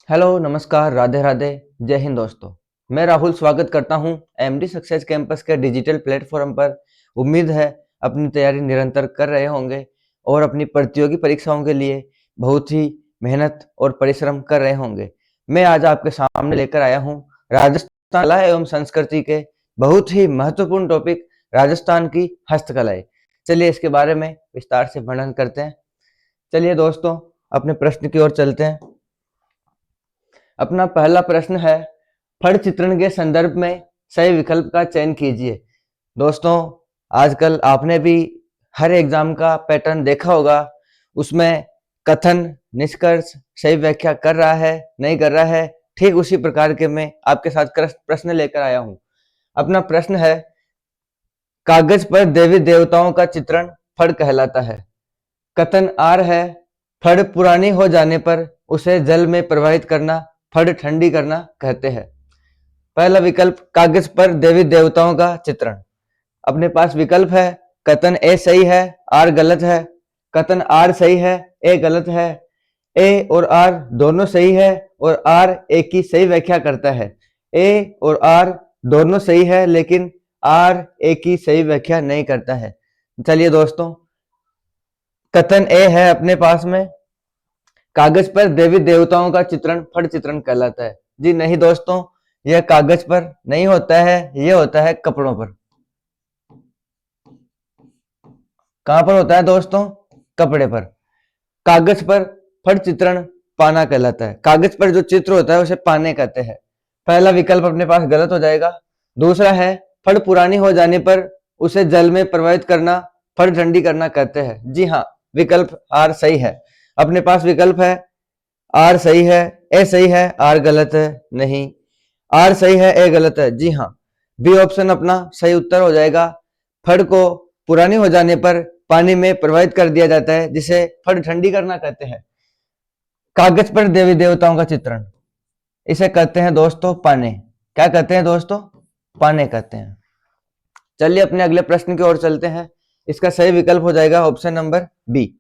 Hello, नमस्कार, राधे राधे, जय हिंद दोस्तों। मैं राहुल स्वागत करता हूं एमडी सक्सेस कैंपस के डिजिटल प्लेटफॉर्म पर। उम्मीद है अपनी तैयारी निरंतर कर रहे होंगे और अपनी प्रतियोगी परीक्षाओं के लिए बहुत ही मेहनत और परिश्रम कर रहे होंगे। मैं आज आपके सामने लेकर आया हूं राजस्थान कला एवं संस्कृति के बहुत ही महत्वपूर्ण टॉपिक राजस्थान की हस्तकलाएं। चलिए इसके बारे में विस्तार से वर्णन करते हैं। चलिए दोस्तों, अपने प्रश्न की ओर चलते हैं। अपना पहला प्रश्न है, फड़ चित्रण के संदर्भ में सही विकल्प का चयन कीजिए। दोस्तों, आजकल आपने भी हर एग्जाम का पैटर्न देखा होगा। उसमें कथन, निष्कर्ष, सही व्याख्या कर रहा है, नहीं कर रहा है। ठीक उसी प्रकार के मैं आपके साथ प्रश्न लेकर आया हूं। अपना प्रश्न है, कागज पर देवी देवताओं का चित्रण फड़ कहलाता है। कथन आर है, फड़ पुरानी हो जाने पर उसे जल में प्रवाहित करना फड़ ठंडी करना कहते हैं। पहला विकल्प, कागज पर देवी देवताओं का चित्रण। अपने पास विकल्प है, कथन ए सही है, आर गलत है। कथन आर सही है, ए गलत है। ए और आर दोनों सही है और आर ए की सही व्याख्या करता है। ए और आर दोनों सही है लेकिन आर ए की सही व्याख्या नहीं करता है। चलिए दोस्तों, कथन ए है अपने पास में, कागज पर देवी देवताओं का चित्रण फड़ चित्रण कहलाता है। जी नहीं दोस्तों, यह कागज पर नहीं होता है, यह होता है कपड़ों पर। कहां पर होता है दोस्तों? कपड़े पर। कागज पर फड़ चित्रण पाना कहलाता है। कागज पर जो चित्र होता है उसे पाने कहते हैं। पहला विकल्प अपने पास गलत हो जाएगा। दूसरा है, फड़ पुरानी हो जाने पर उसे जल में प्रवाहित करना फड़ ठंडी करना कहते हैं। जी हाँ, विकल्प आर सही है। अपने पास विकल्प है, आर सही है, ए सही है, आर गलत है। नहीं, आर सही है, ए गलत है। जी हाँ, बी ऑप्शन अपना सही उत्तर हो जाएगा। फड़ को पुरानी हो जाने पर पानी में प्रवाहित कर दिया जाता है जिसे फड़ ठंडी करना कहते हैं। कागज पर देवी देवताओं का चित्रण, इसे कहते हैं दोस्तों पाने। क्या कहते हैं दोस्तों? पाने कहते हैं। चलिए अपने अगले प्रश्न की ओर चलते हैं। इसका सही विकल्प हो जाएगा ऑप्शन नंबर बी।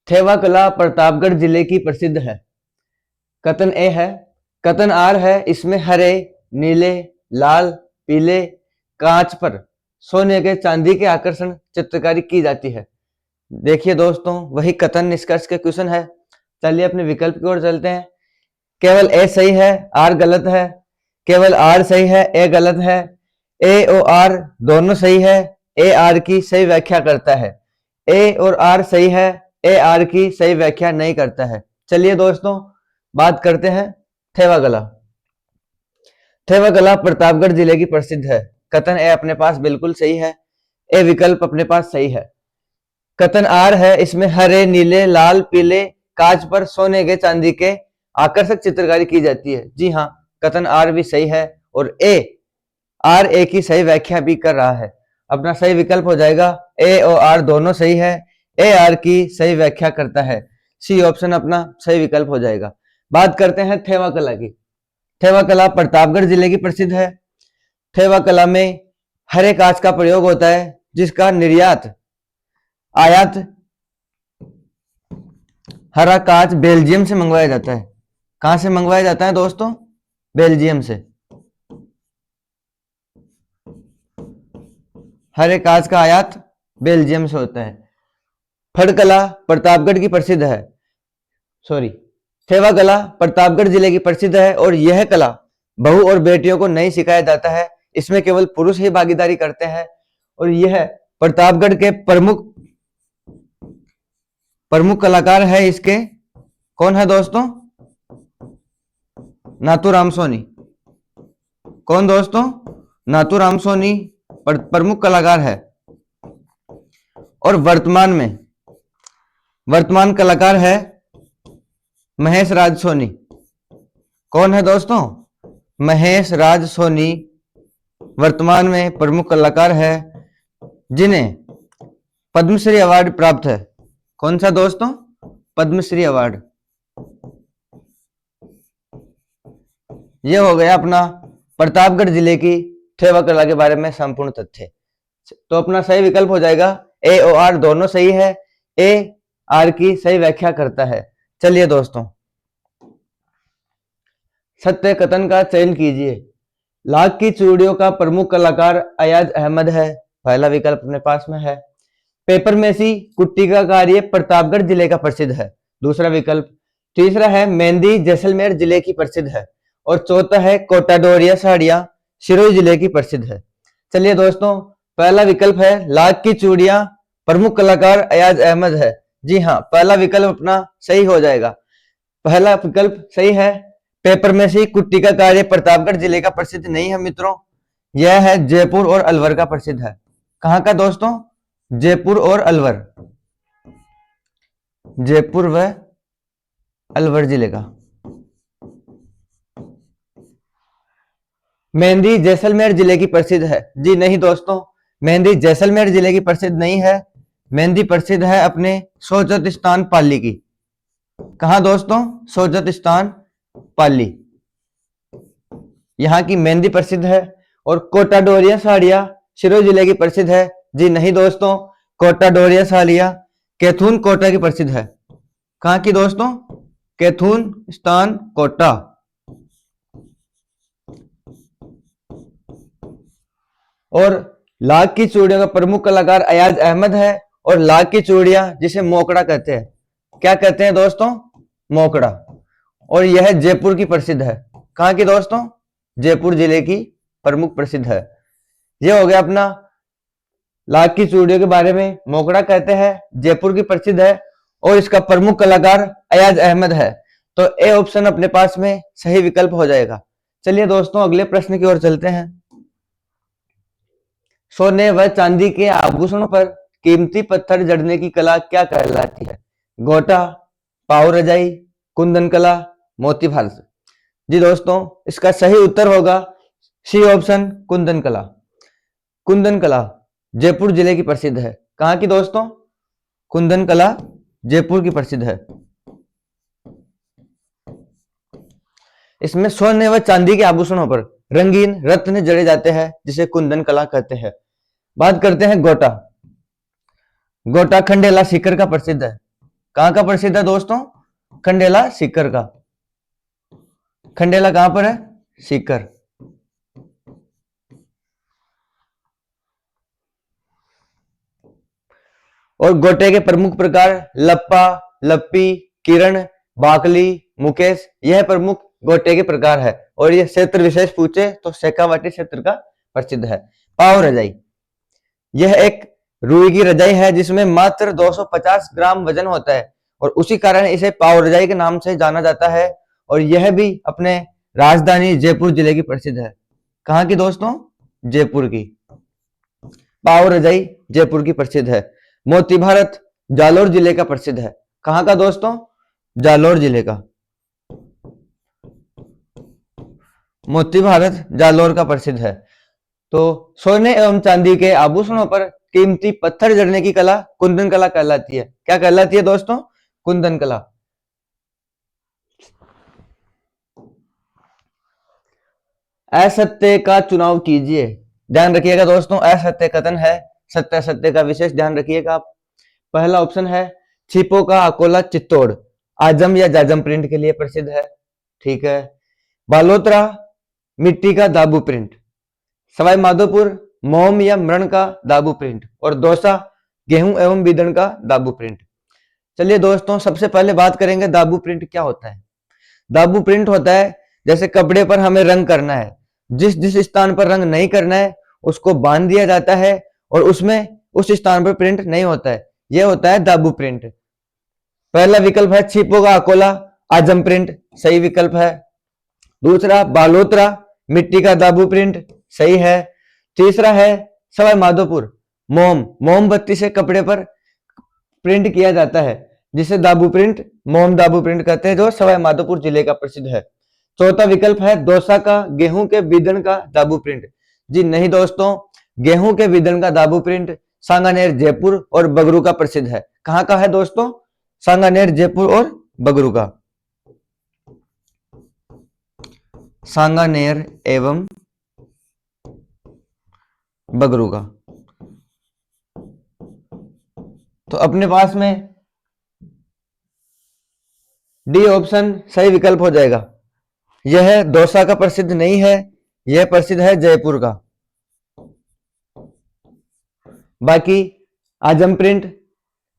थेवा कला प्रतापगढ़ जिले की प्रसिद्ध है। कथन ए है। कथन आर है, इसमें हरे, नीले, लाल, पीले कांच पर सोने के चांदी के आकर्षण चित्रकारी की जाती है। देखिए दोस्तों, वही कथन निष्कर्ष के क्वेश्चन है। चलिए अपने विकल्प की ओर चलते हैं। केवल ए सही है, आर गलत है। केवल आर सही है, ए गलत है। ए और आर दोनों सही है, ए आर की सही व्याख्या करता है। ए और आर सही है, ए आर की सही व्याख्या नहीं करता है। चलिए दोस्तों, बात करते हैं थेवा कला। थेवा कला प्रतापगढ़ जिले की प्रसिद्ध है। कथन ए अपने पास बिल्कुल सही है। ए विकल्प अपने पास सही है। कथन आर है, इसमें हरे, नीले, लाल, पीले कांच पर सोने के चांदी के आकर्षक चित्रकारी की जाती है। जी हाँ, कथन आर भी सही है और आर ए की सही व्याख्या भी कर रहा है। अपना सही विकल्प हो जाएगा, ए और आर दोनों सही है, ए आर की सही व्याख्या करता है। सी ऑप्शन अपना सही विकल्प हो जाएगा। बात करते हैं थेवा कला की। थेवा कला प्रतापगढ़ जिले की प्रसिद्ध है। थेवा कला में हरे कांच का प्रयोग होता है जिसका निर्यात आयात हरा कांच बेल्जियम से मंगवाया जाता है। कहां से मंगवाया जाता है दोस्तों? बेल्जियम से। हरे कांच का आयात बेल्जियम से होता है। फड़ कला प्रतापगढ़ की प्रसिद्ध है। सॉरी, थेवा कला प्रतापगढ़ जिले की प्रसिद्ध है और यह कला बहू और बेटियों को नहीं सिखाया जाता है। इसमें केवल पुरुष ही भागीदारी करते हैं और यह प्रतापगढ़ के प्रमुख कलाकार है इसके। कौन है दोस्तों? नाथूराम सोनी। कौन दोस्तों? नाथूराम सोनी प्रमुख कलाकार है। और वर्तमान कलाकार है महेश राज सोनी। कौन है दोस्तों? महेश राज सोनी वर्तमान में प्रमुख कलाकार है जिन्हें पद्मश्री अवार्ड प्राप्त है। कौन सा दोस्तों? पद्मश्री अवार्ड। यह हो गया अपना प्रतापगढ़ जिले की थेवा कला के बारे में संपूर्ण तथ्य। तो अपना सही विकल्प हो जाएगा, ए और आर दोनों सही है, ए आर की सही व्याख्या करता है। चलिए दोस्तों, सत्य कथन का चयन कीजिए। लाख की चूड़ियों का प्रमुख कलाकार अयाज अहमद है, पहला विकल्प अपने पास में है। पेपर मेसी कुट्टी का कार्य प्रतापगढ़ जिले का प्रसिद्ध है, दूसरा विकल्प। तीसरा है मेहंदी जैसलमेर जिले की प्रसिद्ध है, और चौथा है कोटाडोरिया साड़ियां सिरोही जिले की प्रसिद्ध है। चलिए दोस्तों, पहला विकल्प है लाख की चूड़ियां प्रमुख कलाकार अयाज अहमद है। जी हाँ, पहला विकल्प अपना सही हो जाएगा। पहला विकल्प सही है। पेपर में से कुट्टी का कार्य प्रतापगढ़ जिले का प्रसिद्ध नहीं है मित्रों, यह है जयपुर और अलवर का प्रसिद्ध है। कहाँ का दोस्तों? जयपुर और अलवर, जयपुर व अलवर जिले का। मेहंदी जैसलमेर जिले की प्रसिद्ध है। जी नहीं दोस्तों, मेहंदी जैसलमेर जिले की प्रसिद्ध नहीं है। मेहंदी प्रसिद्ध है अपने सोजत स्थान पाली की। कहा दोस्तों? सोजत स्थान पाली, यहाँ की मेहंदी प्रसिद्ध है। और कोटा डोरिया साड़ियां सिरोही जिले की प्रसिद्ध है। जी नहीं दोस्तों, कोटा डोरिया साड़ियां कैथून कोटा की प्रसिद्ध है। कहाँ की दोस्तों? कैथून स्थान कोटा। और लाख की चूड़ियों का प्रमुख कलाकार अयाज अहमद है। और लाख की चूड़ियां जिसे मोकड़ा कहते हैं, क्या कहते हैं दोस्तों? मोकड़ा। और यह जयपुर की प्रसिद्ध है। कहाँ की दोस्तों? जयपुर जिले की प्रमुख प्रसिद्ध है। यह हो गया अपना लाख की चूड़ियों के बारे में। मोकड़ा कहते हैं, जयपुर की प्रसिद्ध है, और इसका प्रमुख कलाकार अयाज अहमद है। तो ए ऑप्शन अपने पास में सही विकल्प हो जाएगा। चलिए दोस्तों, अगले प्रश्न की ओर चलते हैं। सोने व चांदी के आभूषणों पर कीमती पत्थर जड़ने की कला क्या कहलाती है? गोटा, पाव रजाई, कुंदन कला, मोती भारत। जी दोस्तों, इसका सही उत्तर होगा सी ऑप्शन, कुंदन कला। कुंदन कला जयपुर जिले की प्रसिद्ध है। कहाँ की दोस्तों? कुंदन कला जयपुर की प्रसिद्ध है। इसमें सोने व चांदी के आभूषणों पर रंगीन रत्न जड़े जाते हैं, जिसे कुंदन कला कहते हैं। बात करते हैं गोटा। गोटा खंडेला सीकर का प्रसिद्ध है। कहाँ का प्रसिद्ध है दोस्तों? खंडेला सीकर का। खंडेला कहां पर है? सीकर। और गोटे के प्रमुख प्रकार लप्पा, लप्पी, किरण, बाकली, मुकेश, यह प्रमुख गोटे के प्रकार है। और यह क्षेत्र विशेष पूछे तो शेखावाटी क्षेत्र का प्रसिद्ध है। पाव रजाई, यह एक रुई की रजाई है जिसमें मात्र 250 ग्राम वजन होता है, और उसी कारण इसे पाव रजाई के नाम से जाना जाता है। और यह भी अपने राजधानी जयपुर जिले की प्रसिद्ध है। कहाँ की दोस्तों? जयपुर की। पाव रजाई जयपुर की प्रसिद्ध है। मोती भारत जालोर जिले का प्रसिद्ध है। कहाँ का दोस्तों? जालोर जिले का। मोती भारत जालोर का प्रसिद्ध है। तो सोने एवं चांदी के आभूषणों पर कीमती पत्थर जड़ने की कला कुंदन कला कहलाती है। क्या कहलाती है दोस्तों? कुंदन कला। असत्य का चुनाव कीजिए। ध्यान रखिएगा दोस्तों, असत्य कथन है, सत्य सत्य का विशेष ध्यान रखिएगा आप। पहला ऑप्शन है छिपो का अकोला चित्तौड़, आजम या जाजम प्रिंट के लिए प्रसिद्ध है। ठीक है। बालोतरा मिट्टी का दाबू प्रिंट, सवाई माधोपुर मोम या मृण का दाबू प्रिंट, और दौसा गेहूं एवं बीदन का दाबू प्रिंट। चलिए दोस्तों, सबसे पहले बात करेंगे दाबू प्रिंट क्या होता है। दाबू प्रिंट होता है जैसे कपड़े पर हमें रंग करना है, जिस जिस स्थान पर रंग नहीं करना है उसको बांध दिया जाता है, और उसमें उस स्थान पर प्रिंट नहीं होता है, यह होता है दाबू प्रिंट। पहला विकल्प है छिपो का अकोला आजम प्रिंट, सही विकल्प है। दूसरा बालोतरा मिट्टी का दाबू प्रिंट, सही है। तीसरा है सवाई माधोपुर मोमबत्ती से कपड़े पर प्रिंट किया जाता है, जिसे दाबू प्रिंट मोम दाबू प्रिंट कहते हैं, जो सवाई माधोपुर जिले का प्रसिद्ध है। चौथा विकल्प है दौसा का गेहूं के बीदन का दाबू प्रिंट। जी नहीं दोस्तों, गेहूं के बीदन का दाबू प्रिंट सांगानेर जयपुर और बगरू का प्रसिद्ध है। कहाँ का है दोस्तों? सांगानेर जयपुर और बगरू का। सांगानेर एवं बगरू का। तो अपने पास में डी ऑप्शन सही विकल्प हो जाएगा। यह दौसा का प्रसिद्ध नहीं है, यह प्रसिद्ध है जयपुर का। बाकी आजम प्रिंट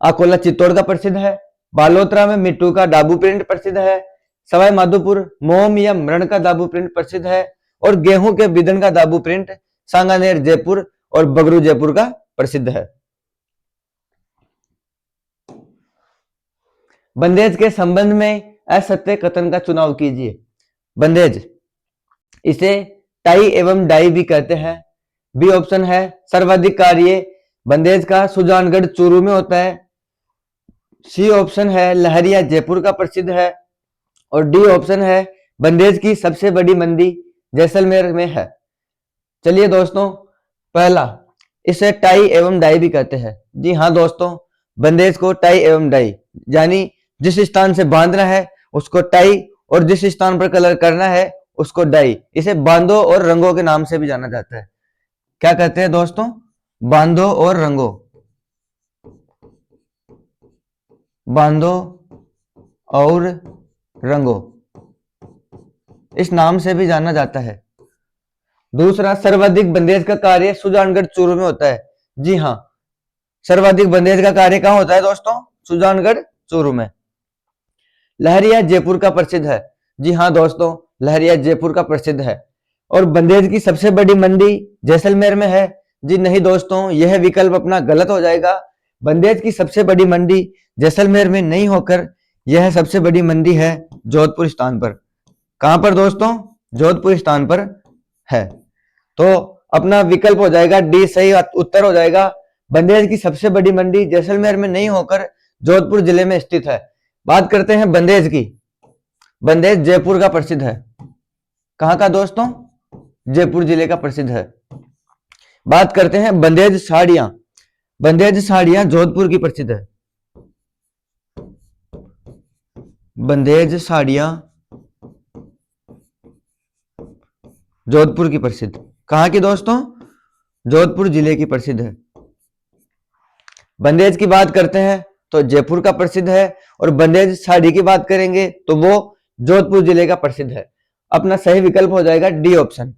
अकोला चित्तौड़ का प्रसिद्ध है, बालोतरा में मिट्टू का डाबू प्रिंट प्रसिद्ध है, सवाई माधोपुर मोम या मरण का दाबू प्रिंट प्रसिद्ध है, और गेहूं के बिदन का दाबू प्रिंट सांगानेर जयपुर और बगरू जयपुर का प्रसिद्ध है। बंदेज के संबंध में असत्य कथन का चुनाव कीजिए। बंदेज, इसे टाई एवं डाई भी कहते हैं। बी ऑप्शन है सर्वाधिक कार्य बंदेज का सुजानगढ़ चूरू में होता है। सी ऑप्शन है लहरिया जयपुर का प्रसिद्ध है, और डी ऑप्शन है बंदेज की सबसे बड़ी मंडी जैसलमेर में है। चलिए दोस्तों, पहला, इसे टाई एवं डाई भी कहते हैं। जी हाँ दोस्तों, बंदेज को टाई एवं डाई यानी जिस स्थान से बांधना है उसको टाई और जिस स्थान पर कलर करना है उसको डाई। इसे बांधो और रंगों के नाम से भी जाना जाता है। क्या कहते हैं दोस्तों? बांधो और रंगो, बांधो और रंगो, इस नाम से भी जाना जाता है। दूसरा, सर्वाधिक बंदेज का कार्य सुजानगढ़ चूरू में होता है। जी हाँ, सर्वाधिक बंदेज का कार्य कहां होता है दोस्तों? सुजानगढ़ चूरू में। लहरिया जयपुर का प्रसिद्ध है। जी हाँ दोस्तों, लहरिया जयपुर का प्रसिद्ध है। और बंदेज की सबसे बड़ी मंडी जैसलमेर में है। जी नहीं दोस्तों, यह विकल्प अपना गलत हो जाएगा। बंदेज की सबसे बड़ी मंडी जैसलमेर में नहीं होकर यह सबसे बड़ी मंडी है जोधपुर स्थान पर। कहां पर दोस्तों? जोधपुर स्थान पर है। तो अपना विकल्प हो जाएगा डी सही उत्तर हो जाएगा। बंदेज की सबसे बड़ी मंडी जैसलमेर में नहीं होकर जोधपुर जिले में स्थित है। बात करते हैं बंदेज की। बंदेज जयपुर का प्रसिद्ध है। कहां का दोस्तों? जयपुर जिले का प्रसिद्ध है। बात करते हैं बंदेज साड़ियां। बंदेज साड़ियां जोधपुर की प्रसिद्ध है। बंदेज साड़ियां जोधपुर की प्रसिद्ध। कहां की दोस्तों? जोधपुर जिले की प्रसिद्ध है। बंदेज की बात करते हैं तो जयपुर का प्रसिद्ध है, और बंदेज साड़ी की बात करेंगे तो वो जोधपुर जिले का प्रसिद्ध है। अपना सही विकल्प हो जाएगा डी ऑप्शन।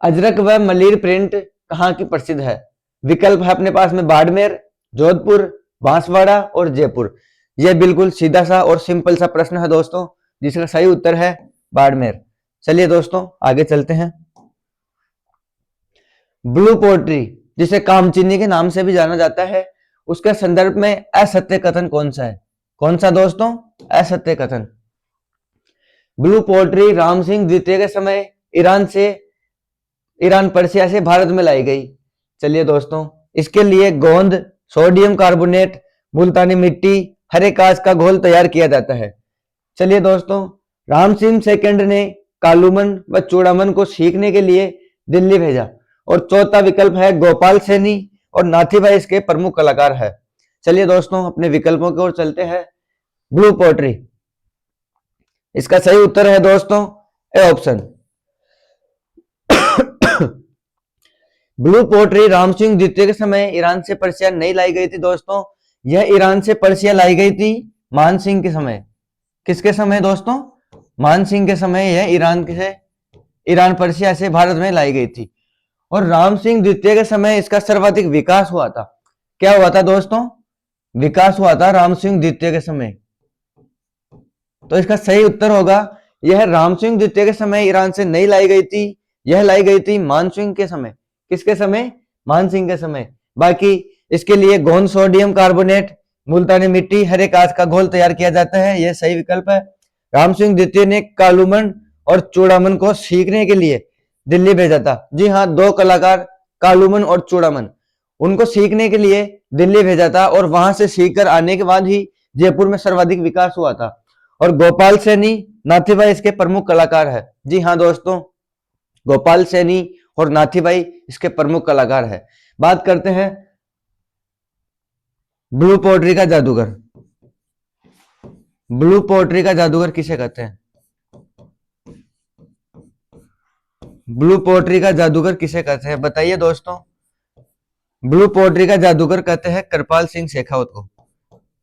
अजरक व मलिर प्रिंट कहां की प्रसिद्ध है? विकल्प है अपने पास में बाड़मेर, जोधपुर, बांसवाड़ा और जयपुर। यह बिल्कुल सीधा सा और सिंपल सा प्रश्न है दोस्तों, जिसका सही उत्तर है बाड़मेर। चलिए दोस्तों, आगे चलते हैं। ब्लू पोट्री, जिसे कामचीनी के नाम से भी जाना जाता है, उसके संदर्भ में असत्य कथन कौन सा है? कौन सा दोस्तों? असत्य कथन। ब्लू पोट्री राम सिंह द्वितीय के समय ईरान पर्शिया से भारत में लाई गई। चलिए दोस्तों, इसके लिए गोंद, सोडियम कार्बोनेट, मुल्तानी मिट्टी, हरे कांच का घोल तैयार किया जाता है। चलिए दोस्तों, राम सिंह सेकंड ने कालूमन व चूड़ामन को सीखने के लिए दिल्ली भेजा। और चौथा विकल्प है गोपाल सैनी और नाथीभाई इसके प्रमुख कलाकार है। चलिए दोस्तों, अपने विकल्पों की ओर चलते हैं। ब्लू पोट्री, इसका सही उत्तर है दोस्तों A option. Blue pottery Ram Singh द्वितीय के समय ईरान से पर्शिया नहीं लाई गई थी दोस्तों, यह ईरान से पर्शिया लाई गई थी मान सिंह के समय। किसके समय दोस्तों? मान सिंह के समय यह ईरान पर्शिया से भारत में लाई गई थी। और राम सिंह द्वितीय के समय इसका सर्वाधिक विकास हुआ था। क्या हुआ था दोस्तों? विकास हुआ था राम सिंह द्वितीय के समय। तो इसका सही उत्तर होगा, यह राम सिंह द्वितीय के समय ईरान से नहीं लाई गई थी, यह लाई गई थी मान सिंह के समय। किसके समय? मान सिंह के समय। बाकी इसके लिए गोंद, सोडियम कार्बोनेट, मुल्तानी मिट्टी, हरे कांच का घोल तैयार किया जाता है। यह सही विकल्प है। राम सिंह द्वितीय ने कालूमन और चूड़ामन को सीखने के लिए दिल्ली भेजा था। जी हाँ, दो कलाकार कालूमन और चूड़ामन, उनको सीखने के लिए दिल्ली भेजा था, और वहां से सीखकर आने के बाद ही जयपुर में सर्वाधिक विकास हुआ था। और गोपाल सैनी, नाथीभाई इसके प्रमुख कलाकार है। जी हाँ दोस्तों, गोपाल सैनी और नाथीभाई इसके प्रमुख कलाकार है। बात करते हैं ब्लू पोट्री का जादूगर। ब्लू पोट्री का जादूगर किसे कहते हैं? ब्लू पोट्री का जादूगर किसे कहते हैं? बताइए दोस्तों। ब्लू पोट्री का जादूगर कहते हैं कृपाल सिंह शेखावत को।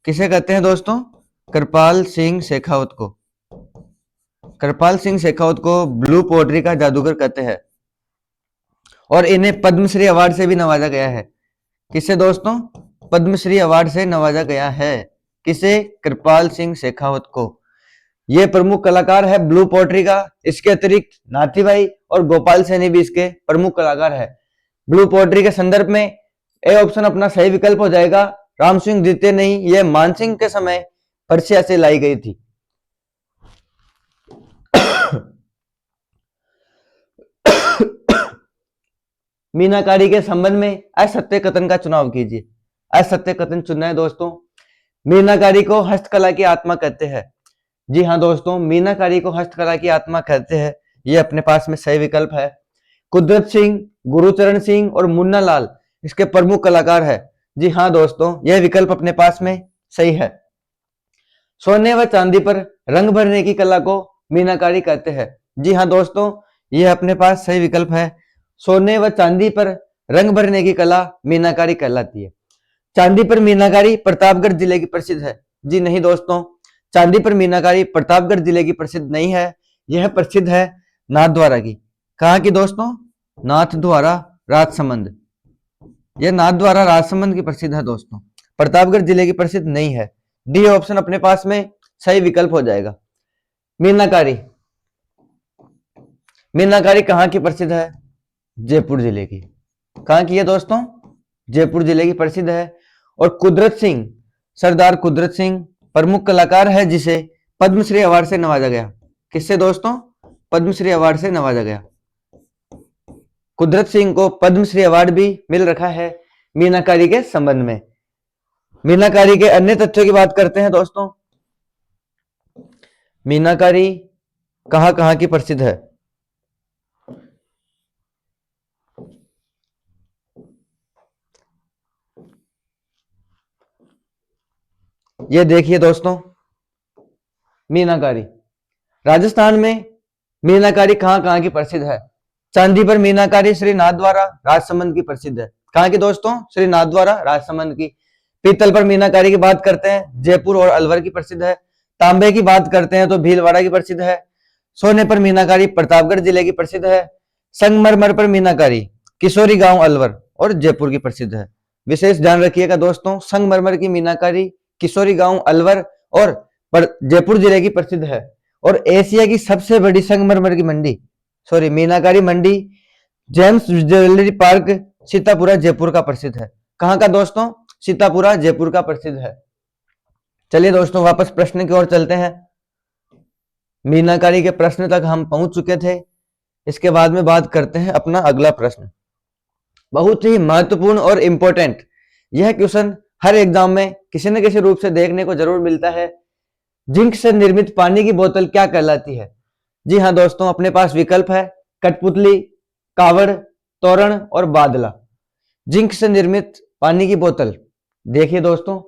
किसे कहते हैं दोस्तों? कृपाल सिंह शेखावत को। कृपाल सिंह शेखावत को ब्लू पोएट्री का जादूगर कहते हैं और इन्हें पद्मश्री अवार्ड से भी नवाजा गया है। किसे दोस्तों? पद्मश्री अवार्ड से नवाजा गया है। किसे? कृपाल सिंह शेखावत को। ये प्रमुख कलाकार है ब्लू पोएट्री का। इसके अतिरिक्त नाथी भाई और गोपाल सैनी भी इसके प्रमुख कलाकार है। ब्लू पोएट्री के संदर्भ में ए ऑप्शन अपना सही विकल्प हो जाएगा। राम सिंह द्वितीय नहीं, यह मानसिंह के समय पर्शिया से लाई गई थी। मीनाकारी के संबंध में असत्य कथन का चुनाव कीजिए। असत्य कथन चुनना है दोस्तों। मीनाकारी को हस्तकला की आत्मा कहते हैं। जी हाँ दोस्तों, मीनाकारी को हस्तकला की आत्मा कहते हैं। ये अपने पास में सही विकल्प है। कुदरत सिंह, गुरुचरण सिंह और मुन्ना लाल इसके प्रमुख कलाकार है। जी हाँ दोस्तों, यह विकल्प अपने पास में सही है। सोने व चांदी पर रंग भरने की कला को मीनाकारी कहते हैं। जी हाँ दोस्तों, यह अपने पास सही विकल्प है। सोने व चांदी पर रंग भरने की कला मीनाकारी कहलाती है। चांदी पर मीनाकारी प्रतापगढ़ जिले की प्रसिद्ध है। जी नहीं दोस्तों, चांदी पर मीनाकारी प्रतापगढ़ जिले की प्रसिद्ध नहीं है। यह प्रसिद्ध है नाथद्वारा की। कहाँ की दोस्तों? नाथद्वारा राजसमंद। यह नाथद्वारा राजसमंद की प्रसिद्ध है दोस्तों, प्रतापगढ़ जिले की प्रसिद्ध नहीं है। डी ऑप्शन अपने पास में सही विकल्प हो जाएगा। मीनाकारी, मीनाकारी कहाँ की प्रसिद्ध है? जयपुर जिले की। कहाँ की है दोस्तों? जयपुर जिले की प्रसिद्ध है। और कुदरत सिंह, सरदार कुदरत सिंह प्रमुख कलाकार है जिसे पद्मश्री अवार्ड से नवाजा गया। किससे दोस्तों? पद्मश्री अवार्ड से नवाजा गया। कुदरत सिंह को पद्मश्री अवार्ड भी मिल रखा है मीनाकारी के संबंध में। मीनाकारी के अन्य तथ्यों की बात करते हैं दोस्तों। मीनाकारी कहां कहां की प्रसिद्ध है? ये देखिए दोस्तों, मीनाकारी राजस्थान में मीनाकारी कहां कहां की प्रसिद्ध है? चांदी पर मीनाकारी श्री नाथद्वारा राजसमंद की प्रसिद्ध है। कहां की दोस्तों? श्री नाथद्वारा राजसमंद की। पीतल पर मीनाकारी की बात करते हैं, जयपुर और अलवर की प्रसिद्ध है। तांबे की बात करते हैं तो भीलवाड़ा की प्रसिद्ध है। सोने पर मीनाकारी प्रतापगढ़ जिले की प्रसिद्ध है। संगमरमर पर मीनाकारी किशोरी गांव अलवर और जयपुर की प्रसिद्ध है। विशेष ध्यान रखिएगा दोस्तों, संगमरमर की मीनाकारी किशोरी गांव अलवर और जयपुर जिले की प्रसिद्ध है। और एशिया की सबसे बड़ी संगमरमर की मंडी, सॉरी मीनाकारी मंडी, gems jewellery park Sitapura Jaipur का प्रसिद्ध है। कहां का दोस्तों? सीतापुरा जयपुर का प्रसिद्ध है। चलिए दोस्तों, वापस प्रश्न की ओर चलते हैं। मीनाकारी के प्रश्न तक हम पहुंच चुके थे। इसके बाद में बात करते हैं अपना अगला प्रश्न। बहुत ही महत्वपूर्ण और इंपॉर्टेंट यह क्वेश्चन हर एग्जाम में किसी न किसी रूप से देखने को जरूर मिलता है। जिंक से निर्मित पानी की बोतल क्या कहलाती है? जी हाँ दोस्तों, अपने पास विकल्प है कठपुतली, कावड़, तोरण और बादला। जिंक से निर्मित पानी की बोतल, देखिए दोस्तों,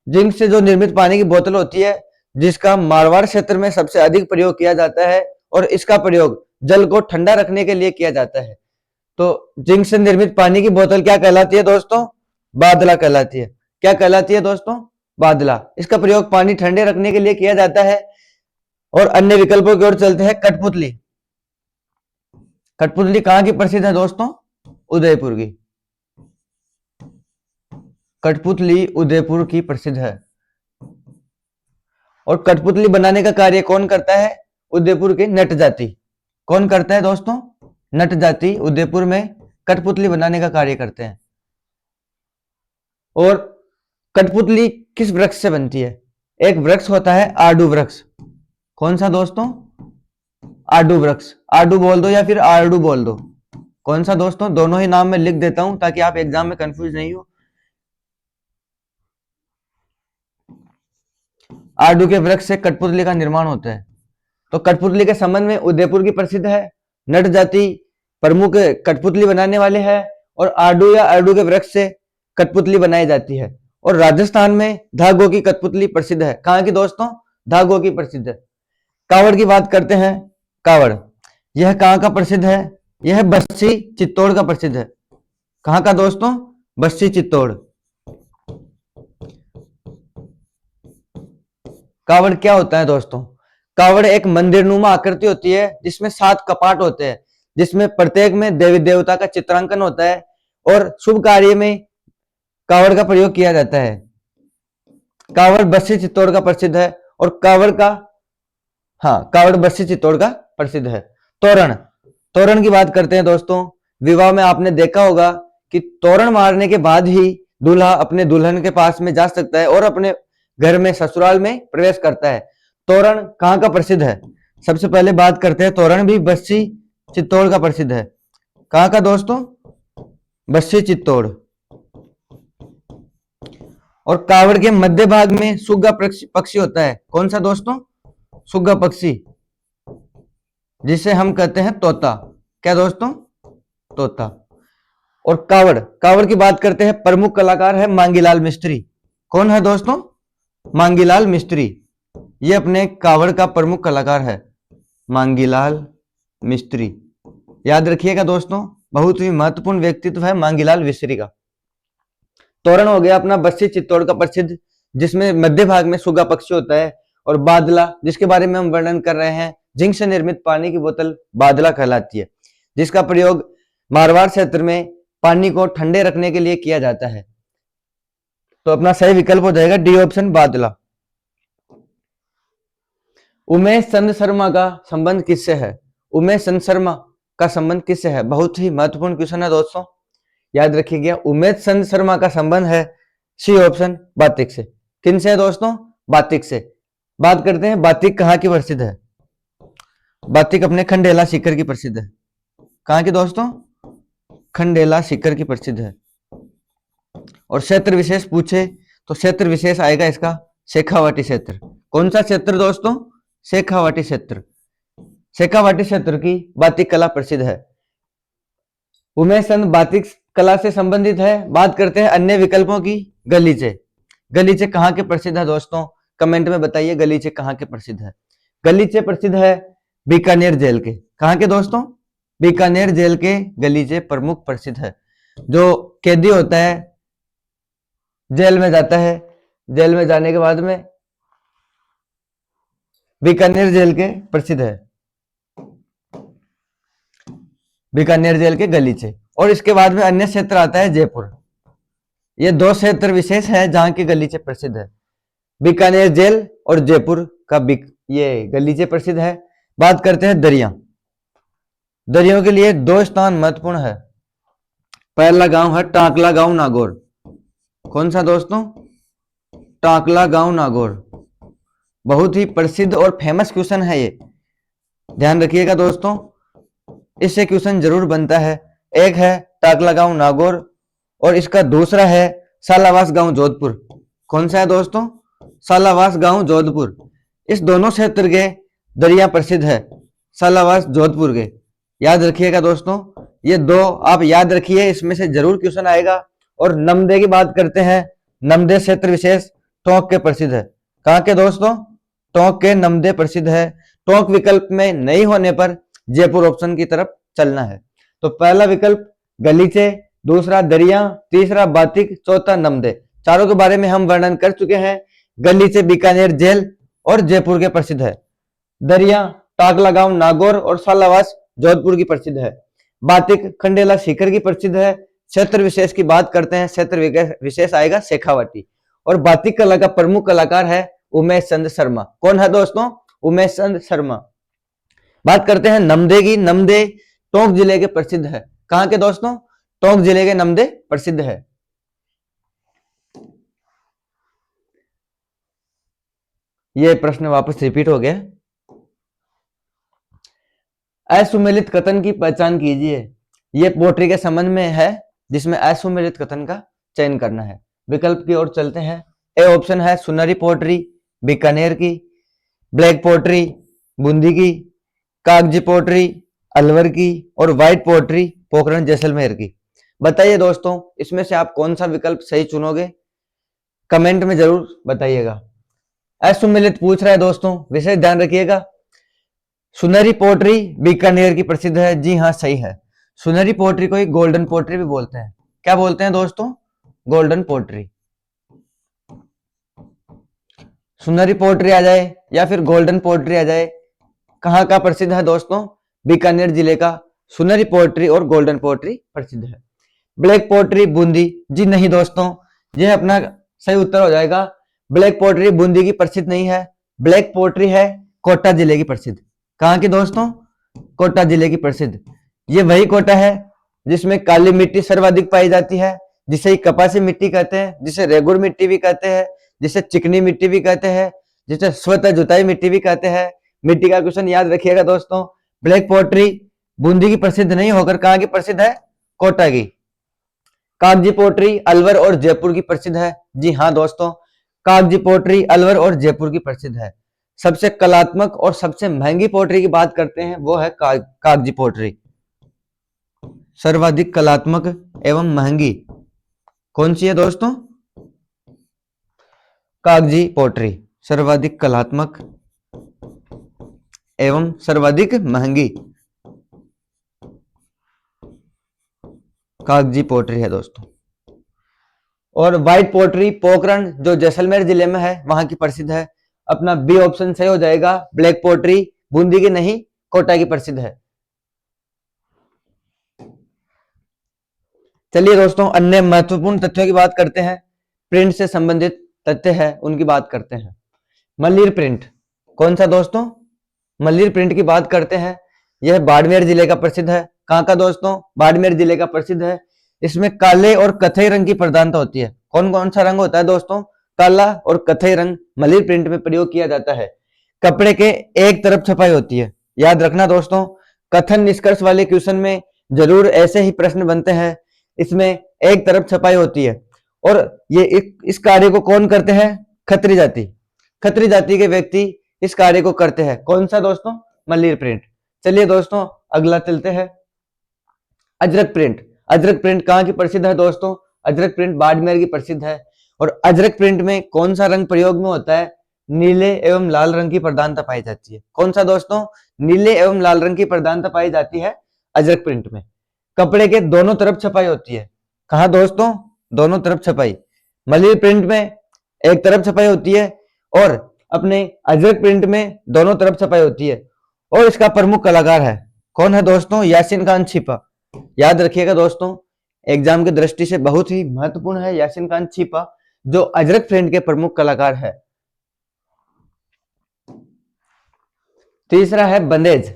जिंक से जो निर्मित पानी की बोतल होती है, जिसका मारवाड़ क्षेत्र में सबसे अधिक प्रयोग किया जाता है और इसका प्रयोग जल को ठंडा रखने के लिए किया जाता है। तो जिंक से निर्मित पानी की बोतल क्या कहलाती है दोस्तों? बादला कहलाती है। क्या कहलाती है दोस्तों? बादला। इसका प्रयोग पानी ठंडे रखने के लिए किया जाता है। और अन्य विकल्पों की ओर चलते हैं। कठपुतली, कठपुतली कहां की प्रसिद्ध है दोस्तों? उदयपुर की। कठपुतली उदयपुर की प्रसिद्ध है। और कठपुतली बनाने का कार्य कौन करता है? उदयपुर के नट जाति। कौन करता है दोस्तों? नट जाति उदयपुर में कठपुतली बनाने का कार्य करते हैं। और कठपुतली किस वृक्ष से बनती है? एक वृक्ष होता है आडू वृक्ष। कौन सा दोस्तों? आडू वृक्ष। आडू बोल दो या फिर आड़ू बोल दो, कौन सा दोस्तों? दोनों ही नाम मैं लिख देता हूं ताकि आप एग्जाम में कंफ्यूज नहीं हो। आडू के वृक्ष से कठपुतली का निर्माण होता है। तो कठपुतली के संबंध में उदयपुर की प्रसिद्ध है। नट जाति प्रमुख कठपुतली बनाने वाले हैं और आडू या आडू के वृक्ष से कठपुतली बनाई जाती है। और राजस्थान में धागों की कठपुतली प्रसिद्ध है। कहां की दोस्तों? धागों की प्रसिद्ध है। कावड़ की बात करते हैं। कावड़ यह कहां का प्रसिद्ध है? यह बस्सी चित्तौड़ का प्रसिद्ध है। कहां का दोस्तों? बस्सी चित्तौड़। कावड़ क्या होता है दोस्तों? कावड़ एक मंदिरनुमा आकृति होती है जिसमें 7 कपाट होते हैं, जिसमें प्रत्येक में देवी देवता का चित्रांकन होता है और शुभ कार्य में कावड़ का प्रयोग किया जाता है। कावड़ बस्सी चित्तौड़ का प्रसिद्ध है और कावड़ बस्सी चित्तौड़ का प्रसिद्ध है। तोरण, तोरण की बात करते हैं दोस्तों। विवाह में आपने देखा होगा कि तोरण मारने के बाद ही दूल्हा अपने दुल्हन के पास में जा सकता है और अपने घर में ससुराल में प्रवेश करता है। तोरण कहाँ का प्रसिद्ध है? सबसे पहले बात करते हैं, तोरण भी बस्सी चित्तौड़ का प्रसिद्ध है। कहाँ का दोस्तों? बस्सी चित्तौड़। और कावड़ के मध्य भाग में सुग्गा पक्षी होता है। कौन सा दोस्तों? सुग्गा पक्षी, जिसे हम कहते हैं तोता। क्या दोस्तों? तोता। और कावड़, कावड़ की बात करते हैं, प्रमुख कलाकार है मांगीलाल मिस्त्री। कौन है दोस्तों? मांगीलाल मिस्त्री। ये अपने कावड़ का प्रमुख कलाकार है, मांगीलाल मिस्त्री। याद रखिएगा दोस्तों, बहुत ही महत्वपूर्ण व्यक्तित्व है मांगीलाल मिस्त्री का। तोरण हो गया अपना बस्सी चित्तौड़ का प्रसिद्ध, जिसमें मध्य भाग में सुग्गा पक्षी होता है। और बादला, जिसके बारे में हम वर्णन कर रहे हैं, जिंक से निर्मित पानी की बोतल बादला कहलाती है, जिसका प्रयोग मारवाड़ क्षेत्र में पानी को ठंडे रखने के लिए किया जाता है। तो अपना सही विकल्प हो जाएगा डी ऑप्शन, बादला। उमेश चंद शर्मा का संबंध किससे है? उमेश चंद शर्मा का संबंध किससे है? बहुत ही महत्वपूर्ण क्वेश्चन है दोस्तों, याद रखिएगा। उमेश चंद शर्मा का संबंध है सी ऑप्शन, बातिक से। किन से है दोस्तों? बातिक से। बात करते हैं, बातिक कहाँ की प्रसिद्ध है? बातिक अपने खंडेला सीकर की प्रसिद्ध है। कहाँ की दोस्तों? खंडेला सीकर की प्रसिद्ध है। और क्षेत्र विशेष पूछे तो क्षेत्र विशेष आएगा इसका शेखावाटी क्षेत्र। कौन सा क्षेत्र दोस्तों? शेखावाटी क्षेत्र। शेखावाटी क्षेत्र की बातिक कला प्रसिद्ध है। उमेश चंद बातिक कला से संबंधित है। बात करते हैं अन्य विकल्पों की। गलीचे, गलीचे कहाँ के प्रसिद्ध है दोस्तों? कमेंट में बताइए गलीचे कहाँ के प्रसिद्ध है। गलीचे प्रसिद्ध है बीकानेर जेल के। कहाँ के दोस्तों? बीकानेर जेल के गलीचे प्रमुख प्रसिद्ध है। जो कैदी होता है, जेल में जाता है, जेल में जाने के बाद में बीकानेर जेल के प्रसिद्ध है, बीकानेर जेल के गलीचे। और इसके बाद में अन्य क्षेत्र आता है जयपुर। ये 2 क्षेत्र विशेष है जहां के गलीचे प्रसिद्ध है, बीकानेर जेल और जयपुर का ये गलीचे प्रसिद्ध है। बात करते हैं दरिया। दरियों के लिए 2 स्थान महत्वपूर्ण है। पहला गांव है टाकला गांव नागौर। कौन सा दोस्तों? टाकला गांव नागौर। बहुत ही प्रसिद्ध और फेमस क्वेश्चन है ये, ध्यान रखिएगा दोस्तों, इससे क्वेश्चन जरूर बनता है। एक है टाकला गांव नागौर और इसका दूसरा है सालावास गांव जोधपुर। कौन सा है दोस्तों? सालावास गांव जोधपुर। इस दोनों क्षेत्र के दरिया प्रसिद्ध है, सालावास जोधपुर के। याद रखिएगा दोस्तों, ये 2 आप याद रखिए, इसमें से जरूर क्वेश्चन आएगा। और नमदे की बात करते हैं, नमदे क्षेत्र विशेष टोंक के प्रसिद्ध है। कहाँ के दोस्तों? टोंक के नमदे प्रसिद्ध है। टोंक विकल्प में नहीं होने पर जयपुर ऑप्शन की तरफ चलना है। तो पहला विकल्प गलीचे, दूसरा दरिया, तीसरा बातिक, चौथा नमदे। चारों के बारे में हम वर्णन कर चुके हैं। गलीचे बीकानेर जेल और जयपुर के प्रसिद्ध है। दरिया टाकला गांव नागौर और सालावास जोधपुर की प्रसिद्ध है। बातिक खंडेला सीकर की प्रसिद्ध है। क्षेत्र विशेष की बात करते हैं, क्षेत्र विशेष आएगा शेखावाटी। और बातिक कला का प्रमुख कलाकार है उमेश चंद शर्मा। कौन है दोस्तों? उमेश चंद शर्मा। बात करते हैं नमदे की। नमदे टोंक जिले के प्रसिद्ध है। कहां के दोस्तों? टोंक जिले के नमदे प्रसिद्ध है। ये प्रश्न वापस रिपीट हो गया। असुमेलित कथन की पहचान कीजिए। ये पोट्री के संबंध में है जिसमें असुमेलित कथन का चयन करना है। विकल्प की ओर चलते हैं। ए ऑप्शन है सुनहरी पोट्री बीकानेर की, ब्लैक पोट्री बूंदी की, कागजी पोट्री अलवर की और व्हाइट पोट्री पोखरण जैसलमेर की। बताइए दोस्तों, इसमें से आप कौन सा विकल्प सही चुनोगे? कमेंट में जरूर बताइएगा। असुमेलित पूछ रहा है दोस्तों, विशेष ध्यान रखिएगा। सुनहरी पोट्री बीकानेर की प्रसिद्ध है। जी हाँ, सही है। सुनहरी पोट्री को ही गोल्डन पोट्री भी बोलते हैं। क्या बोलते हैं दोस्तों? Golden pottery. सुनहरी पोट्री आ जाए या फिर गोल्डन पोट्री आ जाए, कहाँ का प्रसिद्ध है दोस्तों? बीकानेर जिले का सुनहरी पोट्री और गोल्डन पोट्री प्रसिद्ध है। ब्लैक पोट्री बूंदी, जी नहीं दोस्तों, यह अपना सही उत्तर हो जाएगा। ब्लैक पोट्री बूंदी की प्रसिद्ध नहीं है, ब्लैक पोट्री है कोटा जिले की प्रसिद्ध। कहाँ की दोस्तों? कोटा जिले की प्रसिद्ध। ये वही कोटा है जिसमें काली मिट्टी सर्वाधिक पाई जाती है, जिसे कपासी मिट्टी कहते हैं, जिसे रेगुर मिट्टी भी कहते हैं, जिसे चिकनी मिट्टी भी कहते हैं, जिसे स्वतः जुताई मिट्टी भी कहते हैं। मिट्टी का क्वेश्चन याद रखिएगा दोस्तों। ब्लैक पोट्री बूंदी की प्रसिद्ध नहीं होकर कहाँ की प्रसिद्ध है? कोटा की। कागजी पोट्री अलवर और जयपुर की प्रसिद्ध है। जी हाँ दोस्तों, कागजी पोट्री अलवर और जयपुर की प्रसिद्ध है। सबसे कलात्मक और सबसे महंगी पोट्री की बात करते हैं, वो है कागजी पोट्री। सर्वाधिक कलात्मक एवं महंगी कौन सी है दोस्तों? कागजी पोट्री। सर्वाधिक कलात्मक एवं सर्वाधिक महंगी कागजी पोट्री है दोस्तों। और व्हाइट पोट्री पोखरण जो जैसलमेर जिले में है वहां की प्रसिद्ध है। अपना बी ऑप्शन सही हो जाएगा। ब्लैक पोट्री बूंदी की नहीं, कोटा की प्रसिद्ध है। चलिए दोस्तों, अन्य महत्वपूर्ण तथ्यों की बात करते हैं। प्रिंट से संबंधित तथ्य है उनकी बात करते हैं। मल्लीर प्रिंट कौन सा दोस्तों? मल्लीर प्रिंट की बात करते हैं। यह बाड़मेर जिले का प्रसिद्ध है। कहाँ का दोस्तों? बाड़मेर जिले का प्रसिद्ध है। इसमें काले और कथई रंग की प्रधानता होती है। कौन कौन सा रंग होता है दोस्तों? काला और कथई रंग मल्लीर प्रिंट में प्रयोग किया जाता है। कपड़े के एक तरफ छपाई होती है। याद रखना दोस्तों, कथन निष्कर्ष वाले क्वेश्चन में जरूर ऐसे ही प्रश्न बनते हैं। इसमें एक तरफ छपाई होती है और ये इस कार्य को कौन करते हैं? खत्री जाति। खत्री जाति के व्यक्ति इस कार्य को करते हैं। कौन सा दोस्तों? मल्लीर प्रिंट। चलिए दोस्तों, अगला चलते हैं। अजरक प्रिंट। अजरक प्रिंट कहाँ की प्रसिद्ध है दोस्तों? अजरक प्रिंट बाड़मेर की प्रसिद्ध है। और अजरक प्रिंट में कौन सा रंग प्रयोग में होता है? नीले एवं लाल रंग की प्रधानता पाई जाती है। कौन सा दोस्तों? नीले एवं लाल रंग की प्रधानता पाई जाती है अजरक प्रिंट में। कपड़े के दोनों तरफ छपाई होती है। कहा दोस्तों? दोनों तरफ छपाई। मल्लीर प्रिंट में एक तरफ छपाई होती है और अपने अजरक प्रिंट में दोनों तरफ छपाई होती है। और इसका प्रमुख कलाकार है कौन है दोस्तों? यासीन खान छिपा। याद रखिएगा दोस्तों, एग्जाम की दृष्टि से बहुत ही महत्वपूर्ण है यासीन खान छिपा, जो अजरक प्रिंट के प्रमुख कलाकार है। तीसरा है बंदेज।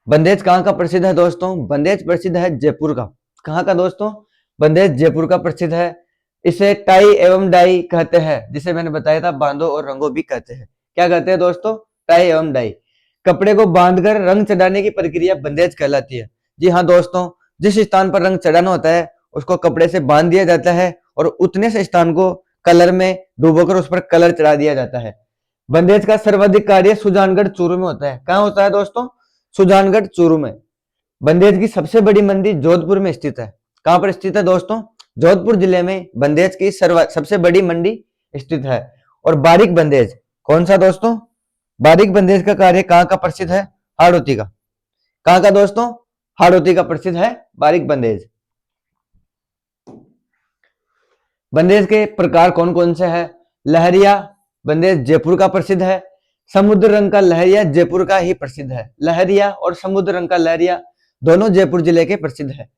बंदेज कहाँ का प्रसिद्ध है दोस्तों? बंदेज प्रसिद्ध है जयपुर का। कहाँ का दोस्तों? बंदेज जयपुर का प्रसिद्ध है। इसे टाई एवं डाई कहते हैं, जिसे मैंने बताया था बांधो और रंगो भी कहते हैं। क्या कहते हैं दोस्तों? टाई एवं डाई। कपड़े को बांधकर रंग चढ़ाने की प्रक्रिया बंदेज कहलाती है। जी हाँ दोस्तों, जिस स्थान पर रंग चढ़ाना होता है उसको कपड़े से बांध दिया जाता है और उतने से स्थान को कलर में डुबोकर उस पर कलर चढ़ा दिया जाता है। बंदेज का सर्वाधिक कार्य सुजानगढ़ चूरू में होता है। कहाँ होता है दोस्तों? सुजानगढ़ चूरू में। बंदेज की सबसे बड़ी मंडी जोधपुर में स्थित है। कहां पर स्थित है दोस्तों? जोधपुर जिले में बंदेज की सबसे बड़ी मंडी स्थित है। और बारीक बंदेज कौन सा दोस्तों? बारीक बंदेज का कार्य कहां का प्रसिद्ध है? हाड़ौती का। कहां का दोस्तों? हाड़ौती का प्रसिद्ध है बारीक बंदेज। बंदेज के प्रकार कौन कौन से हैं? लहरिया बंदेज जयपुर का प्रसिद्ध है। समुद्र रंग का लहरिया जयपुर का ही प्रसिद्ध है। लहरिया और समुद्र रंग का लहरिया दोनों जयपुर जिले के प्रसिद्ध है।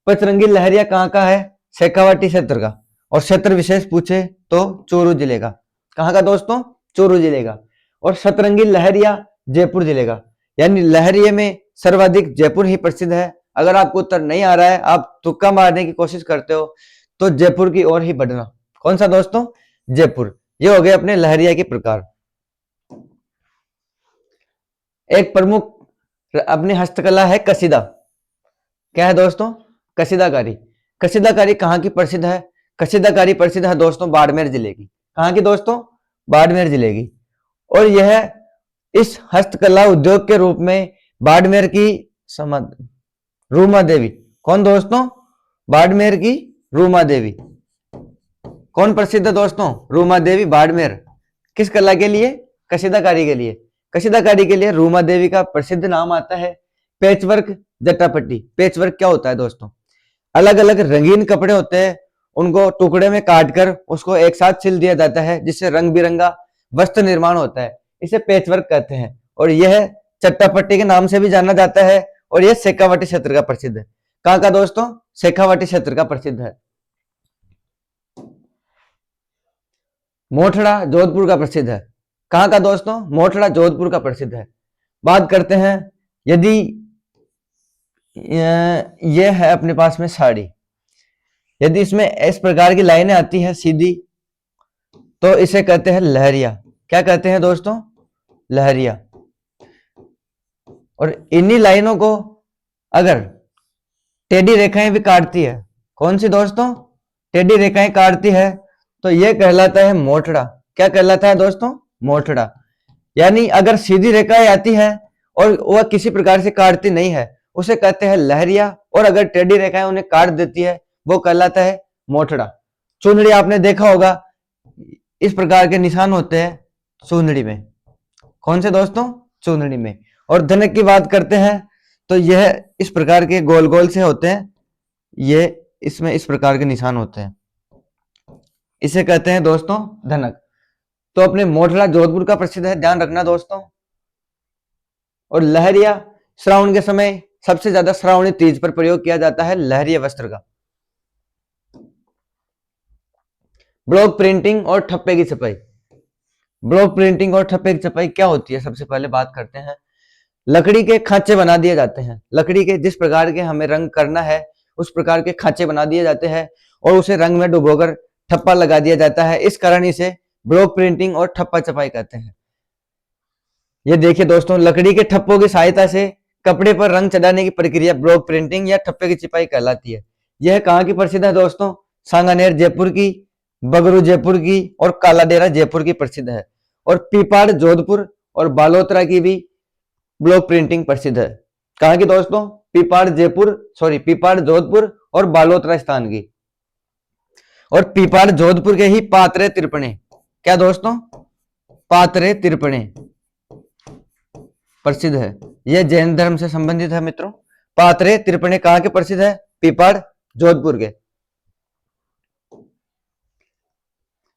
पचरंगी लहरिया कहाँ का है? शेखावाटी क्षेत्र का। और क्षेत्र विशेष पूछे तो चूरू जिले का। कहाँ का दोस्तों? चूरू जिले का। और सतरंगी लहरिया जयपुर जिले का। यानी लहरिये में सर्वाधिक जयपुर ही प्रसिद्ध है। अगर आपको उत्तर नहीं आ रहा है, आप तुक्का मारने की कोशिश करते हो, तो जयपुर की ओर ही बढ़ना। कौन सा दोस्तों? जयपुर। ये हो गए अपने लहरिया के प्रकार। एक प्रमुख अपनी हस्तकला है कसीदा। क्या है दोस्तों? कसीदाकारी। कसीदाकारी कहाँ की प्रसिद्ध है? कसीदाकारी प्रसिद्ध है दोस्तों बाड़मेर जिले की। कहाँ की दोस्तों? बाड़मेर जिले की। और यह इस हस्तकला उद्योग के रूप में बाड़मेर की रूमा देवी। कौन दोस्तों? बाड़मेर की रूमा देवी। कौन प्रसिद्ध है दोस्तों? रूमा देवी बाड़मेर। किस कला के लिए? कसीदाकारी के लिए। कसीदाकारी के लिए रूमा देवी का प्रसिद्ध नाम आता है। पैचवर्क जटापट्टी। पैचवर्क क्या होता है दोस्तों? अलग अलग रंगीन कपड़े होते हैं उनको टुकड़े में काट कर उसको एक साथ सिल दिया जाता है, जिससे रंग बिरंगा वस्त्र निर्माण होता है। इसे पैचवर्क कहते हैं और यह चट्टापट्टी के नाम से भी जाना जाता है और यह शेखावाटी क्षेत्र का प्रसिद्ध है। कहाँ का दोस्तों? शेखावाटी क्षेत्र का प्रसिद्ध है। मोठड़ा जोधपुर का प्रसिद्ध है। कहाँ का दोस्तों? मोठड़ा जोधपुर का प्रसिद्ध है। बात करते हैं, यदि यह है अपने पास में साड़ी, यदि इसमें इस प्रकार की लाइनें आती है सीधी, तो इसे कहते हैं लहरिया। क्या कहते हैं दोस्तों? लहरिया। और इन्हीं लाइनों को अगर टेढ़ी रेखाएं भी काटती है, कौन सी दोस्तों? टेढ़ी रेखाएं काटती है, तो यह कहलाता है मोठड़ा। क्या कहलाता है दोस्तों? मोठड़ा। यानी अगर सीधी रेखाएं आती है और वह किसी प्रकार से काटती नहीं है, उसे कहते हैं लहरिया, और अगर टेढ़ी रेखाएं उन्हें काट देती है, वो कहलाता है मोठड़ा। चुनड़ी आपने देखा होगा, इस प्रकार के निशान होते हैं चुनड़ी में। कौन से दोस्तों? चुनड़ी में। और धनक की बात करते हैं तो यह इस प्रकार के गोल गोल से होते हैं, ये इसमें इस प्रकार के निशान होते हैं, इसे कहते हैं दोस्तों धनक। तो अपने मोठड़ा जोधपुर का प्रसिद्ध है, ध्यान रखना दोस्तों। और लहरिया श्रावण के समय सबसे ज्यादा श्रावणी तीज पर प्रयोग किया जाता है लहरिया वस्त्र का। ब्लॉक प्रिंटिंग और ठप्पे की छपाई। ब्लॉक प्रिंटिंग और ठप्पे की छपाई क्या होती है? सबसे पहले बात करते हैं। लकड़ी के खांचे बना दिए जाते हैं, लकड़ी के जिस प्रकार के हमें रंग करना है उस प्रकार के खांचे बना दिए जाते हैं और उसे रंग में डुबोकर ठप्पा लगा दिया जाता है। इस कारण इसे ब्लॉक प्रिंटिंग और ठप्पा छपाई कहते हैं। ये देखिए दोस्तों, लकड़ी के ठप्पों की सहायता से कपड़े पर रंग चढ़ाने की प्रक्रिया ब्लॉक प्रिंटिंग या ठप्पे की छपाई कहलाती है। यह कहाँ की प्रसिद्ध है दोस्तों? सांगानेर जयपुर की, बगरू जयपुर की और कालाडेरा जयपुर की प्रसिद्ध है। और पीपाड़ जोधपुर और बालोतरा की भी ब्लॉक प्रिंटिंग प्रसिद्ध है। कहाँ की दोस्तों? पीपाड़ जोधपुर और बालोतरा स्थान की। और पीपाड़ जोधपुर के ही पात्रे तिरपणे, क्या दोस्तों? पात्रे तिरपणे प्रसिद्ध है। यह जैन धर्म से संबंधित है मित्रों। पात्रे तिरपणे कहाँ के प्रसिद्ध है? पीपाड़ जोधपुर के।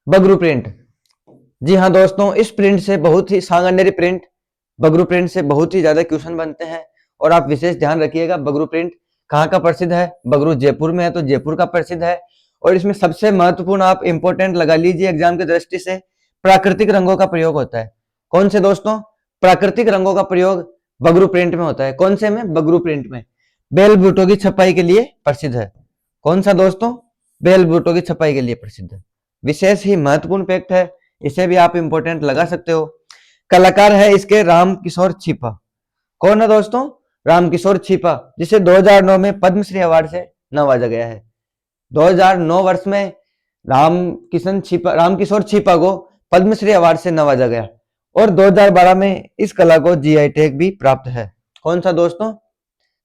बगरू प्रिंट, जी हाँ दोस्तों, इस प्रिंट से बहुत ही सांगानेरी प्रिंट, बगरू प्रिंट से बहुत ही ज्यादा क्वेश्चन बनते हैं और आप विशेष ध्यान रखिएगा। बगरू प्रिंट कहाँ का प्रसिद्ध है? बगरू जयपुर में है, तो जयपुर का प्रसिद्ध है। और इसमें सबसे महत्वपूर्ण आप इंपोर्टेंट लगा लीजिए एग्जाम की दृष्टि से, प्राकृतिक रंगों का प्रयोग होता है। कौन से दोस्तों? प्राकृतिक रंगों का प्रयोग बगरू प्रिंट में होता है। कौन से में? बगरू प्रिंट में। बेल बूटों की छपाई के लिए प्रसिद्ध है। कौन सा दोस्तों? बेल बूटों की छपाई के लिए प्रसिद्ध है। विशेष ही महत्वपूर्ण फैक्ट है, इसे भी आप इंपोर्टेंट लगा सकते हो। कलाकार है इसके राम किशोर छिपा। कौन है दोस्तों? राम किशोर छिपा, जिसे 2009 में पद्मश्री अवार्ड से नवाजा गया है। 2009 वर्ष में राम किशोर छिपा को पद्मश्री अवार्ड से नवाजा गया और 2012 में इस कला को जीआई टैग भी प्राप्त है। कौन सा दोस्तों?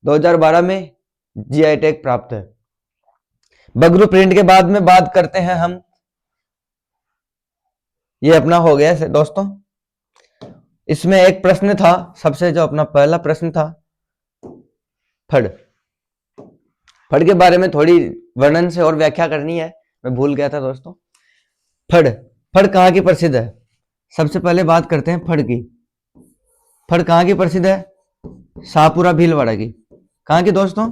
2012 में जीआई टैग प्राप्त है। बगरू प्रिंट के बाद में बात करते हैं हम, ये अपना हो गया है दोस्तों। इसमें एक प्रश्न था, सबसे जो अपना पहला प्रश्न था, फड़। फड़ के बारे में थोड़ी वर्णन से और व्याख्या करनी है, मैं भूल गया था दोस्तों। फड़, फड़ कहाँ की प्रसिद्ध है? सबसे पहले बात करते हैं फड़ की। फड़ कहाँ की प्रसिद्ध है? शाहपुरा भीलवाड़ा की। कहाँ की दोस्तों?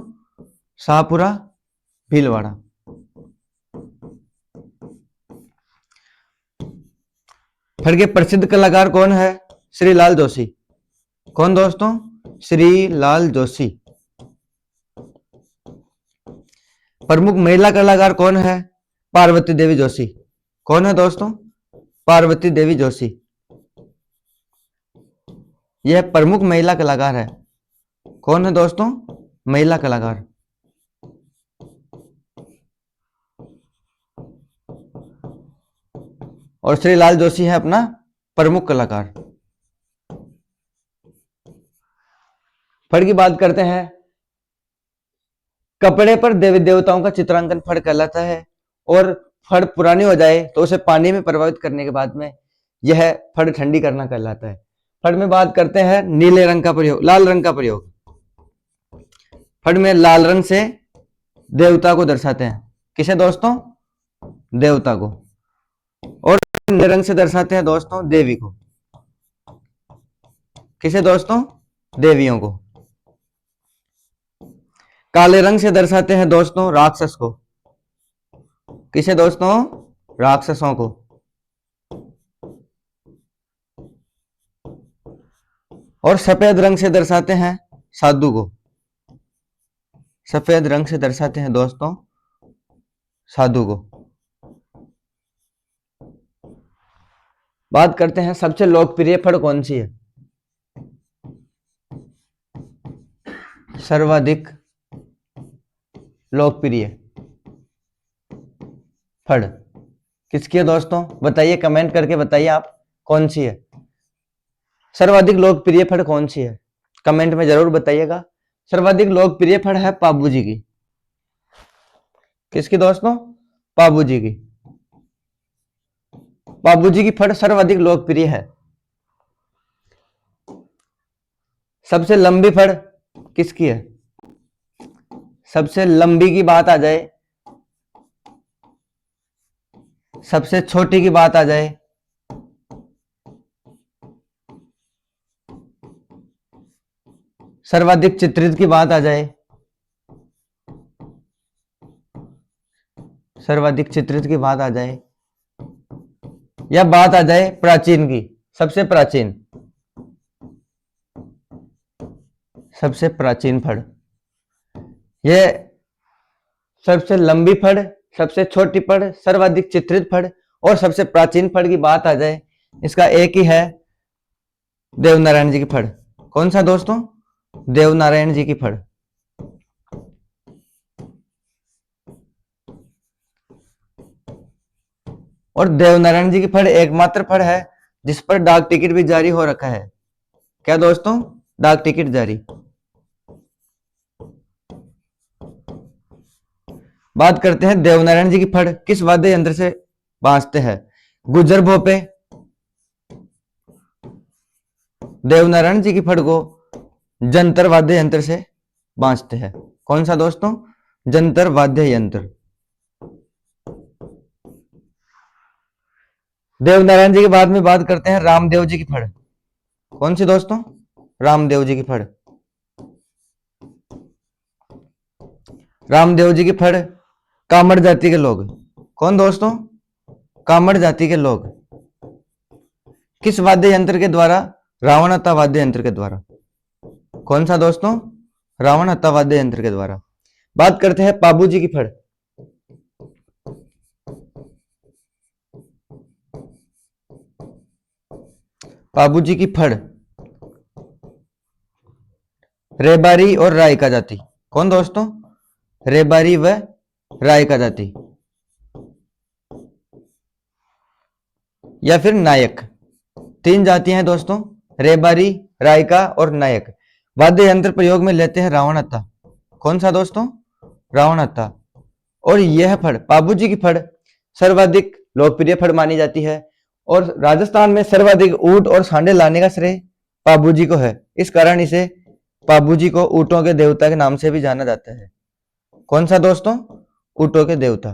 शाहपुरा भीलवाड़ा। फड़ के प्रसिद्ध कलाकार कौन है? श्रीलाल जोशी। कौन दोस्तों? श्रीलाल जोशी। प्रमुख महिला कलाकार कौन है? पार्वती देवी जोशी। कौन है दोस्तों? पार्वती देवी जोशी। यह प्रमुख महिला कलाकार है। कौन है दोस्तों? महिला कलाकार। और श्रीलाल जोशी है अपना प्रमुख कलाकार। फड़ की बात करते हैं। कपड़े पर देवी देवताओं का चित्रांकन फड़ कहलाता है और फड़ पुरानी हो जाए तो उसे पानी में प्रभावित करने के बाद में यह फड़ ठंडी करना कहलाता है। फड़ में बात करते हैं नीले रंग का प्रयोग, लाल रंग का प्रयोग। फड़ में लाल रंग से देवता को दर्शाते हैं। किसे दोस्तों? देवता को, और नीले रंग से दर्शाते हैं दोस्तों देवी को। किसे दोस्तों? देवियों को। काले रंग से दर्शाते हैं दोस्तों राक्षस को। किसे दोस्तों? राक्षसों को। और सफेद रंग से दर्शाते हैं साधु को। सफेद रंग से दर्शाते हैं दोस्तों साधु को। बात करते हैं सबसे लोकप्रिय फड़ कौन सी है? सर्वाधिक लोकप्रिय फड़ किसकी है दोस्तों? बताइए, कमेंट करके बताइए आप कौन सी है। सर्वाधिक लोकप्रिय फड़ कौन सी है? कमेंट में जरूर बताइएगा। सर्वाधिक लोकप्रिय फड़ है पाबू जी की। किसकी दोस्तों? पाबू जी की। पाबू जी की फड़ सर्वाधिक लोकप्रिय है। सबसे लंबी फड़ किसकी है? सबसे लंबी की बात आ जाए, सबसे छोटी की बात आ जाए, सर्वाधिक चित्रित की बात आ जाए, सर्वाधिक चित्रित की बात आ जाए, या बात आ जाए प्राचीन की, सबसे प्राचीन, सबसे प्राचीन फड़, यह सबसे लंबी फड़, सबसे छोटी फड़, सर्वाधिक चित्रित फड़ और सबसे प्राचीन फड़ की बात आ जाए, इसका एक ही है, देवनारायण जी की फड़। कौन सा दोस्तों? देवनारायण जी की फड़। और देवनारायण जी की फड़ एकमात्र फड़ है जिस पर डाक टिकट भी जारी हो रखा है। क्या दोस्तों? डाक टिकट जारी। बात करते हैं देवनारायण जी की फड़ किस वाद्य यंत्र से बांसते हैं? गुज्जर भोपे। देवनारायण जी की फड़ को जंतर वाद्य यंत्र से बांसते हैं। कौन सा दोस्तों? जंतर वाद्य यंत्र। देवनारायण जी के बाद में बात करते हैं रामदेव जी की फड़। कौन सी दोस्तों? रामदेव जी की फड़। रामदेव जी की फड़ कामड़ जाति के लोग। कौन दोस्तों? कामड़ जाति के लोग। किस वाद्य यंत्र के द्वारा? रावणहत्ता वाद्य यंत्र के द्वारा। कौन सा दोस्तों? रावणहत्ता वाद्य यंत्र के द्वारा। बात करते हैं पाबू जी की फड़। पाबू जी की फड़ रेबारी और रायका जाति। कौन दोस्तों? रेबारी व रायका जाति, या फिर नायक। तीन जातियां हैं दोस्तों, रेबारी, रायका और नायक। वाद्य यंत्र प्रयोग में लेते हैं रावणहत्ता। कौन सा दोस्तों? रावणहत्ता। और यह फड़, पाबू जी की फड़, सर्वाधिक लोकप्रिय फड़ मानी जाती है और राजस्थान में सर्वाधिक ऊंट और सांडे लाने का श्रेय पाबू जी को है। इस कारण इसे पाबू जी को ऊंटों के देवता के नाम से भी जाना जाता है। कौन सा दोस्तों? ऊंटों के देवता।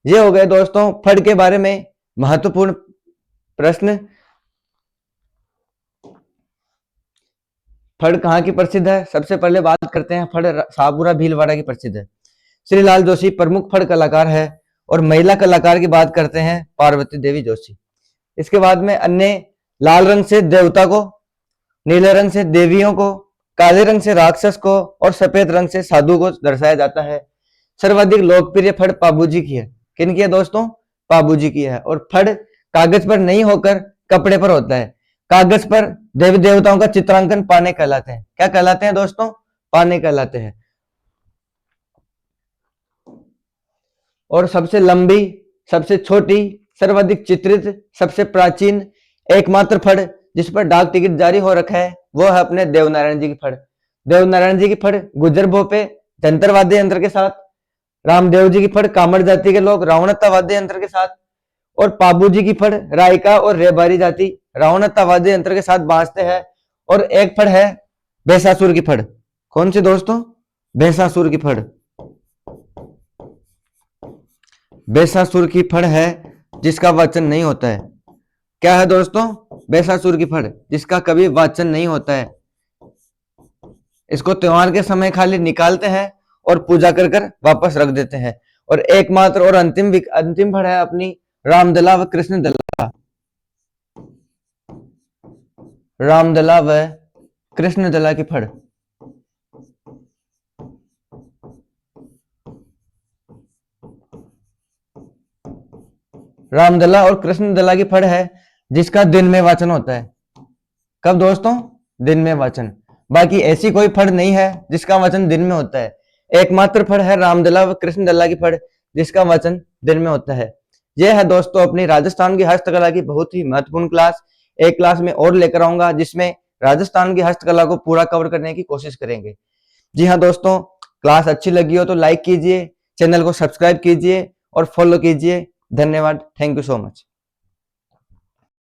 ये हो गए दोस्तों फड़ के बारे में महत्वपूर्ण प्रश्न। फड़ कहाँ की प्रसिद्ध है? सबसे पहले बात करते हैं फड़ साबुरा भीलवाड़ा की प्रसिद्ध है। श्रीलाल जोशी प्रमुख फड़ कलाकार है और महिला कलाकार की बात करते हैं पार्वती देवी जोशी। इसके बाद में अन्य लाल रंग से देवता को, नीले रंग से देवियों को, काले रंग से राक्षस को और सफेद रंग से साधु को दर्शाया जाता है। सर्वाधिक लोकप्रिय फड़ पाबू जी की है। किन की है दोस्तों? पाबू जी की है। और फड़ कागज पर नहीं होकर कपड़े पर होता है। कागज पर देवी देवताओं का चित्रांकन पाने कहलाते हैं। क्या कहलाते हैं दोस्तों? पाने कहलाते हैं। और सबसे लंबी, सबसे छोटी, सर्वाधिक चित्रित, सबसे प्राचीन, एकमात्र फड़ जिस पर डाक टिकट जारी हो रखा है वो है अपने देवनारायण जी की फड़। देवनारायण जी की फड़ गुज्जर भोपे जंतर वाद्य यंत्र के साथ, रामदेव जी की फड़ कामड़ जाति के लोग रावणहत्ता वाद्य यंत्र के साथ, और पाबू जी की फड़ रायका और रेबारी जाति रावणहत्ता वाद्य यंत्र के साथ बांसते हैं। और एक फड़ है भैंसासुर की फड़। कौन सी दोस्तों? भैंसासुर की फड़। बेसासुर की फड़ है जिसका वाचन नहीं होता है। क्या है दोस्तों? बेसासुर की फड़ जिसका कभी वाचन नहीं होता है। इसको त्योहार के समय खाली निकालते हैं और पूजा कर कर वापस रख देते हैं। और एकमात्र और अंतिम फड़ है अपनी रामदला व कृष्णदला। रामदला व कृष्णदला की फड़। रामदला और कृष्णदला की फड़ है जिसका दिन में वाचन होता है। कब दोस्तों? दिन में वाचन। बाकी ऐसी कोई फड़ नहीं है जिसका वाचन दिन में होता है। एकमात्र फड़ है रामदला व कृष्णदला की फड़ जिसका वाचन दिन में होता है। यह है दोस्तों अपनी राजस्थान की हस्तकला की बहुत ही महत्वपूर्ण क्लास। एक क्लास में और लेकर आऊंगा जिसमें राजस्थान की हस्तकला को पूरा कवर करने की कोशिश करेंगे। जी हाँ दोस्तों, क्लास अच्छी लगी हो तो लाइक कीजिए, चैनल को सब्सक्राइब कीजिए और फॉलो कीजिए। धन्यवाद। Thank you so much.